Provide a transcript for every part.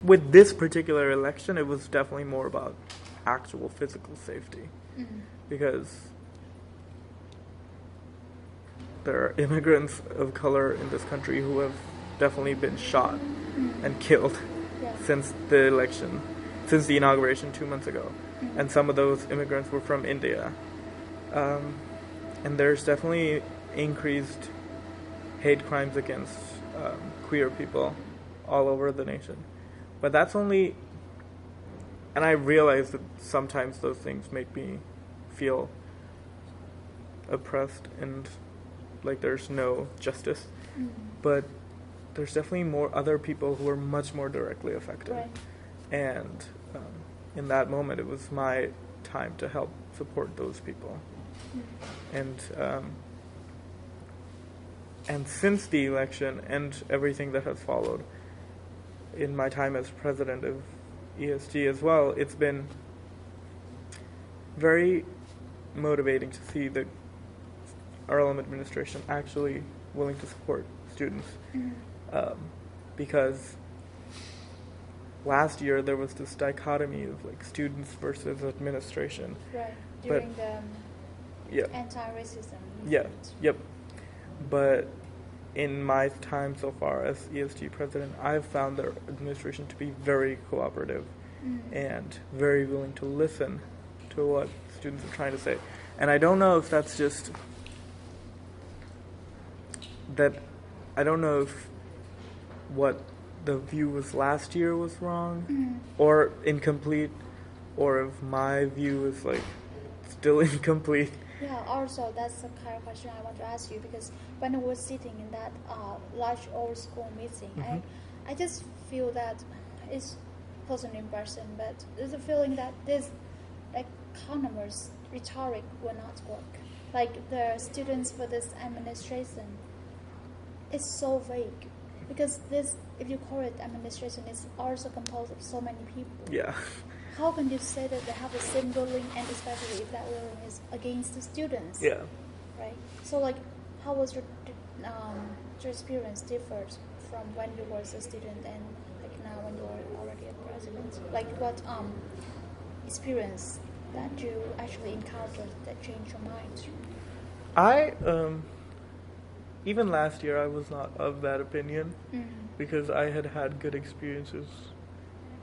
with this particular election, it was definitely more about actual physical safety. Because there are immigrants of color in this country who have definitely been shot and killed since the election, since the inauguration 2 months ago. And some of those immigrants were from India. And there's definitely increased hate crimes against queer people all over the nation. But that's only... And I realize that sometimes those things make me feel oppressed and like there's no justice. But there's definitely more other people who are much more directly affected. Right. And in that moment, it was my time to help support those people. And since the election and everything that has followed, in my time as president of ESG as well, it's been very motivating to see the RLM administration actually willing to support students. Because last year there was this dichotomy of like students versus administration. Right. During the anti-racism movement. Yep. But in my time so far as ESG president, I've found their administration to be very cooperative and very willing to listen to what students are trying to say. And I don't know if that's just that, I don't know if what the view was last year was wrong or incomplete, or if my view is like still incomplete. Yeah, also that's the kind of question I want to ask you, because when I was sitting in that large old school meeting, I just feel that it's person in person, but there's a feeling that this like economist rhetoric will not work. Like the students for this administration, it's so vague, because this, if you call it administration, is also composed of so many people. Yeah. How can you say that they have the same ruling, and especially if that ruling is against the students? Yeah. Right. So, like, how was your experience differed from when you were a student and like now when you are already a president? Like, what experience that you actually encountered that changed your mind? I even last year I was not of that opinion because I had had good experiences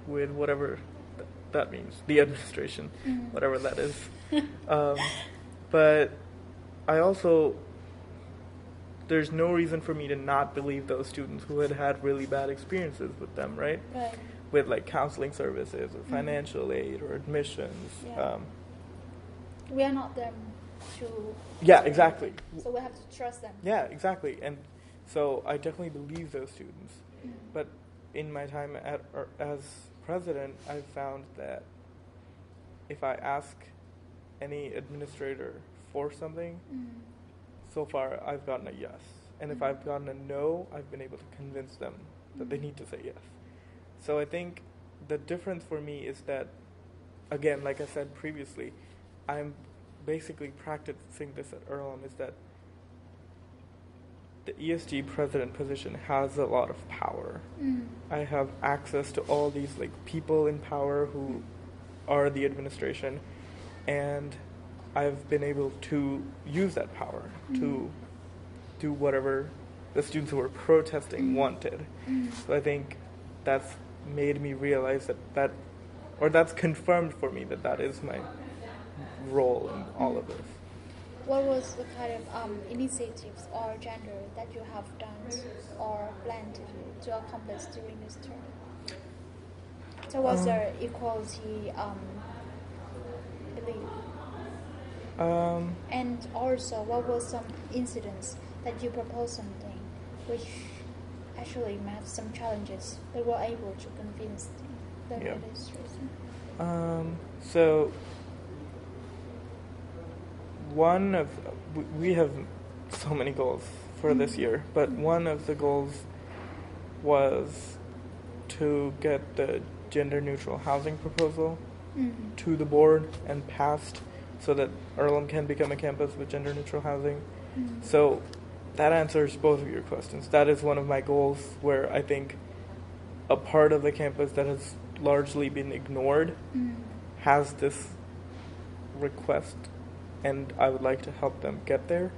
with whatever that means, the administration, whatever that is. But I also, there's no reason for me to not believe those students who had had really bad experiences with them, right? Right. With like counseling services or financial aid or admissions. Yeah. We are not them to... Yeah, exactly. So we have to trust them. Yeah, exactly. And so I definitely believe those students. But in my time as president, I've found that if I ask any administrator for something, so far I've gotten a yes. And if I've gotten a no, I've been able to convince them that they need to say yes. So I think the difference for me is that, again, like I said previously, I'm basically practicing this at Earlham, is that the ESG president position has a lot of power. I have access to all these like people in power who are the administration, and I've been able to use that power to do whatever the students who were protesting wanted. So I think that's made me realize that's confirmed for me that is my role in all of this. What was the kind of initiatives or agenda that you have done or planned to accomplish during this term? So was there equality belief? And also, what was some incidents that you proposed something which actually met some challenges but were able to convince the administration? So we have so many goals for this year, but one of the goals was to get the gender-neutral housing proposal to the board and passed so that Earlham can become a campus with gender-neutral housing. So that answers both of your questions. That is one of my goals where I think a part of the campus that has largely been ignored has this request, and I would like to help them get there.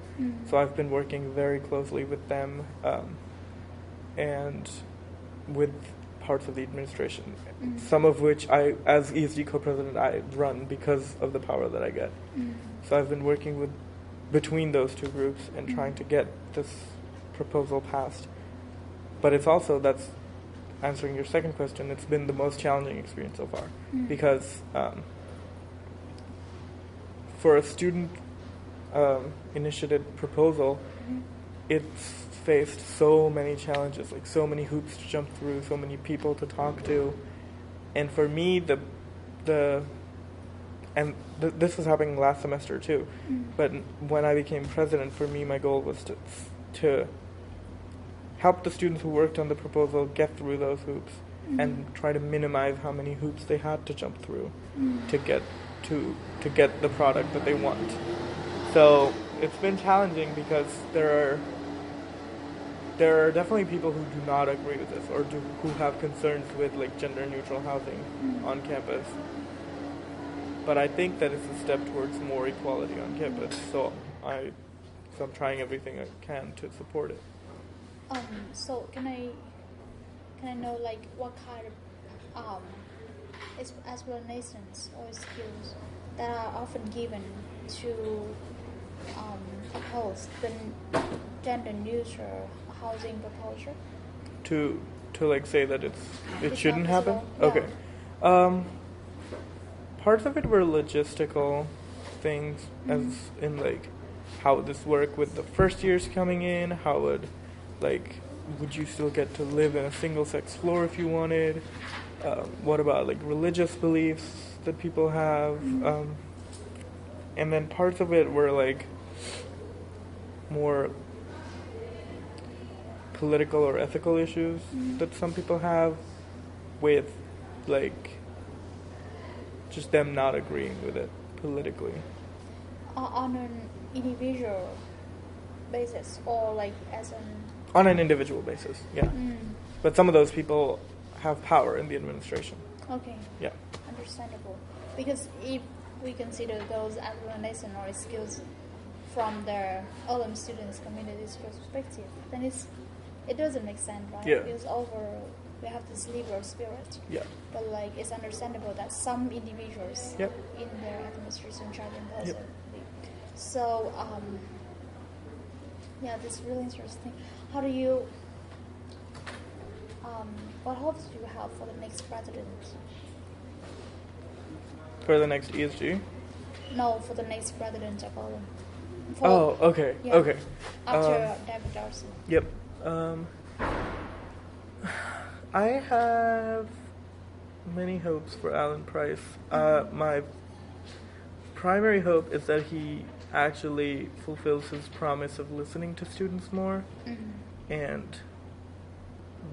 So I've been working very closely with them and with parts of the administration, some of which I, as ESG co-president, I run because of the power that I get. So I've been working with between those two groups and trying to get this proposal passed. But it's also, that's answering your second question, it's been the most challenging experience so far because for a student initiated proposal, it's faced so many challenges, like so many hoops to jump through, so many people to talk to, and for me, this was happening last semester too. But when I became president, for me, my goal was to help the students who worked on the proposal get through those hoops and try to minimize how many hoops they had to jump through to get the product that they want. So it's been challenging because there are definitely people who do not agree with this or who have concerns with like gender neutral housing on campus. But I think that it's a step towards more equality on campus. So I'm trying everything I can to support it. So can I know like what kind of explanations or skills that are often given to oppose the gender neutral housing proposal? To like say that it shouldn't happen? Yeah. Okay. Parts of it were logistical things, as in like how would this work with the first years coming in? How would you still get to live in a single sex floor if you wanted? What about like religious beliefs that people have? And then parts of it were like more political or ethical issues that some people have with like just them not agreeing with it politically. On an individual basis or like as an... On an individual basis, yeah. But some of those people have power in the administration. Okay. Yeah. Understandable. Because if we consider those explanations or skills from the other students' community's perspective, then it doesn't make sense, right? Yeah. Because we have this liberal spirit. Yeah. But like it's understandable that some individuals in their administration try to impose it. So this is really interesting. How do you what hopes do you have for the next president? For the next ESG? No, for the next president of Poland. Okay. Yeah. Okay. After David Darcy. Yep. I have many hopes for Alan Price. My primary hope is that he actually fulfills his promise of listening to students more and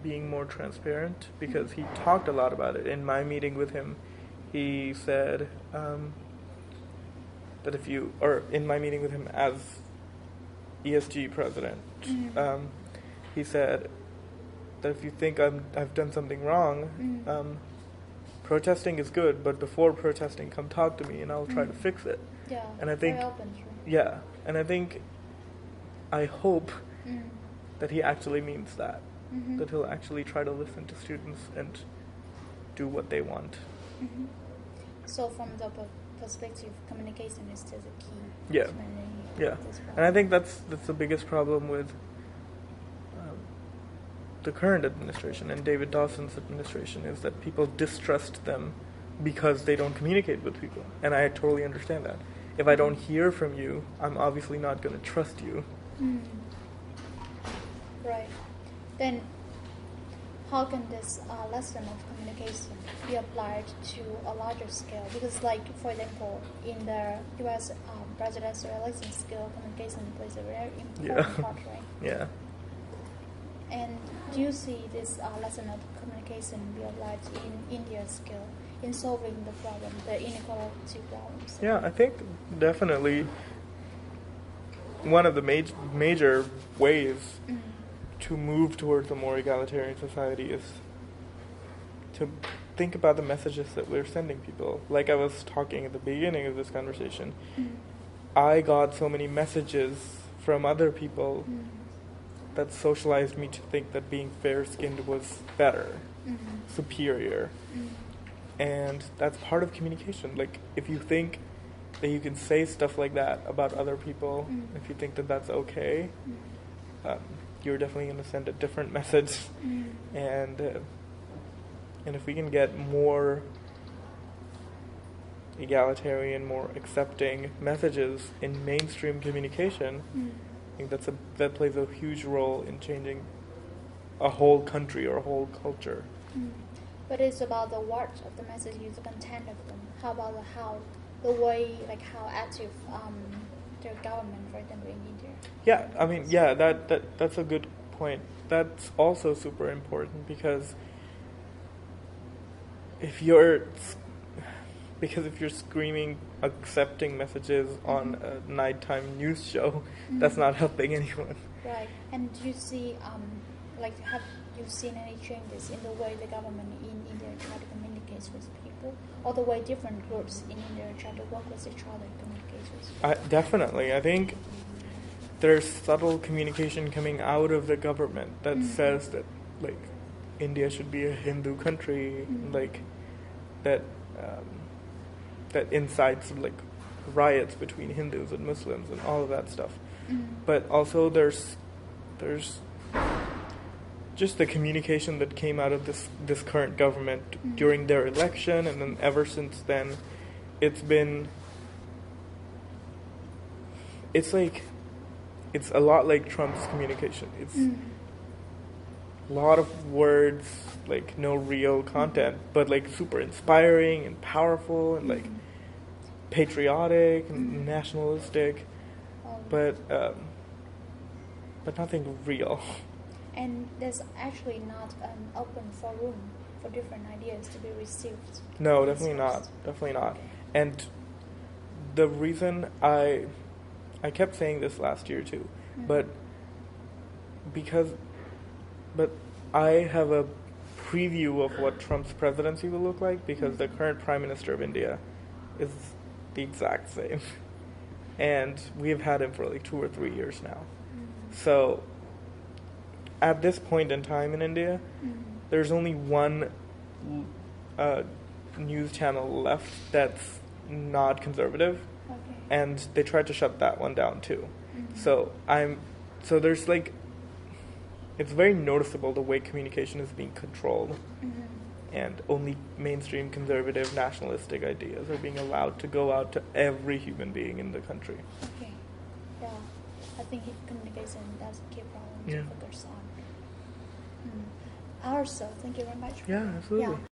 being more transparent, because he talked a lot about it. In my meeting with him, he said that in my meeting with him as ESG president, he said that if you think I've done something wrong, protesting is good, but before protesting, come talk to me and I'll try to fix it. Yeah, and I think, very open, true. Yeah, and I hope that he actually means that, that he'll actually try to listen to students and do what they want. So from the perspective, communication is still the key. Yeah, yeah, and I think that's the biggest problem with the current administration and David Dawson's administration, is that people distrust them because they don't communicate with people, and I totally understand that. If I don't hear from you, I'm obviously not going to trust you. Right. Then how can this lesson of communication be applied to a larger scale? Because like, for example, in the U.S. Presidential election scale, communication plays a very important part, right? Yeah. And do you see this lesson of communication be applied in India's scale in solving the problem, the inequality problems? Yeah, I think definitely one of the major ways to move towards a more egalitarian society is to think about the messages that we're sending people. Like I was talking at the beginning of this conversation, I got so many messages from other people that socialized me to think that being fair-skinned was better, superior. And that's part of communication. Like, if you think that you can say stuff like that about other people, if you think that that's okay, you're definitely going to send a different message. And if we can get more egalitarian, more accepting messages in mainstream communication, I think that plays a huge role in changing a whole country or a whole culture. But it's about the words of the messages, the content of them. How about the way, like how active the government, for example, in India? Yeah, I mean, yeah, that's a good point. That's also super important because if you're screaming accepting messages on a nighttime news show, that's not helping anyone. Right. And do you see, have you seen any changes in the way the government in India try to communicate with people, or the way different groups in India try to work with each other to communicate with people? Definitely. I think there's subtle communication coming out of the government that says that, like, India should be a Hindu country, like, that incites, like, riots between Hindus and Muslims and all of that stuff. But also there's just the communication that came out of this current government during their election, and then ever since then, it's a lot like Trump's communication. It's a lot of words, like no real content, but like super inspiring and powerful and like patriotic and nationalistic, but nothing real. And there's actually not an open forum for different ideas to be received. No, definitely not. Definitely not. And the reason I kept saying this last year too, but I have a preview of what Trump's presidency will look like because the current Prime Minister of India is the exact same. And we've had him for like 2 or 3 years now. So at this point in time in India, there's only one news channel left that's not conservative, and they tried to shut that one down too. So there's like, it's very noticeable the way communication is being controlled, and only mainstream conservative nationalistic ideas are being allowed to go out to every human being in the country. Okay, yeah, I think communication that's a key problem to focus on. Also, thank you very much. Yeah, absolutely. Yeah.